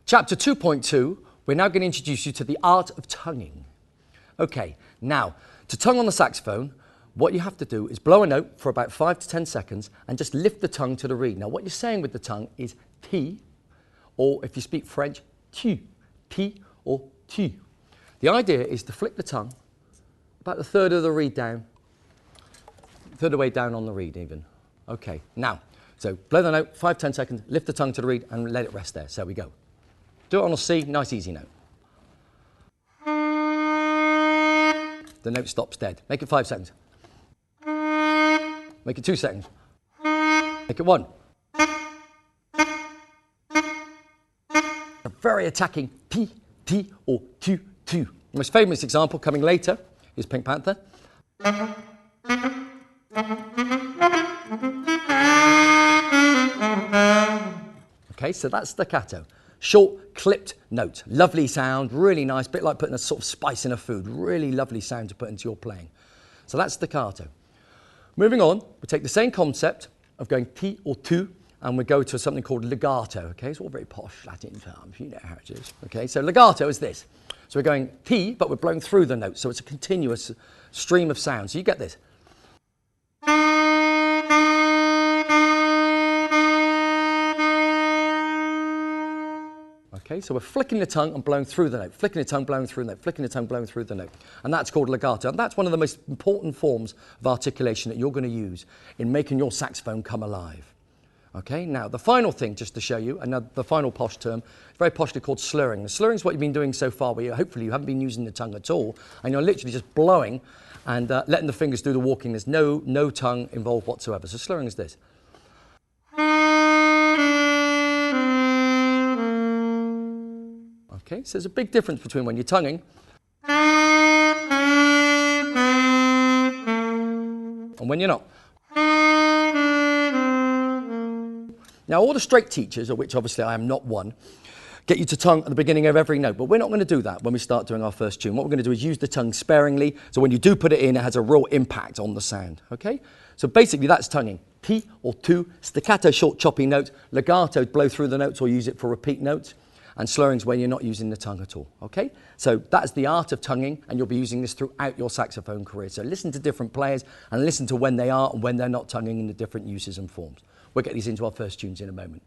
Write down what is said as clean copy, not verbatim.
Chapter 2.2, we're now going to introduce you to the art of tonguing. Okay, now, to tongue on the saxophone, what you have to do is blow a note for about 5 to 10 seconds and just lift the tongue to the reed. Now, what you're saying with the tongue is T, or if you speak French, tu, T or tu. The idea is to flick the tongue about a third of the reed down, third of the way down on the reed even. Okay, now, so blow the note, 5, 10 seconds, lift the tongue to the reed and let it rest there. So we go. Do it on a C, nice easy note. The note stops dead. Make it 5 seconds. Make it 2 seconds. Make it 1. A very attacking T, T or tu, tu. The most famous example coming later is Pink Panther. Okay, so that's staccato. Short, clipped note. Lovely sound, really nice, bit like putting a sort of spice in a food. Really lovely sound to put into your playing. So that's staccato. Moving on, we take the same concept of going T or tu, and we go to something called legato. Okay, it's all very posh Latin terms, you know how it is. Okay, so legato is this. So we're going T, but we're blowing through the note, so it's a continuous stream of sound. So you get this. Okay, so we're flicking the tongue and blowing through the note, flicking the tongue, blowing through the note, flicking the tongue, blowing through the note. And that's called legato. And that's one of the most important forms of articulation that you're going to use in making your saxophone come alive. Okay, now the final thing, just to show you, the final posh term, very poshly called slurring. The slurring is what you've been doing so far, where hopefully you haven't been using the tongue at all, and you're literally just blowing and letting the fingers do the walking. There's no tongue involved whatsoever. So slurring is this. Okay, so there's a big difference between when you're tonguing and when you're not. Now, all the straight teachers, of which obviously I am not one, get you to tongue at the beginning of every note, but we're not going to do that when we start doing our first tune. What we're going to do is use the tongue sparingly, so when you do put it in, it has a real impact on the sound, okay? So basically that's tonguing. T or tu, staccato, short choppy note, legato, blow through the notes or use it for repeat notes, and slurring's when you're not using the tongue at all, okay? So that's the art of tonguing, and you'll be using this throughout your saxophone career. So listen to different players and listen to when they are and when they're not tonguing in the different uses and forms. We'll get these into our first tunes in a moment.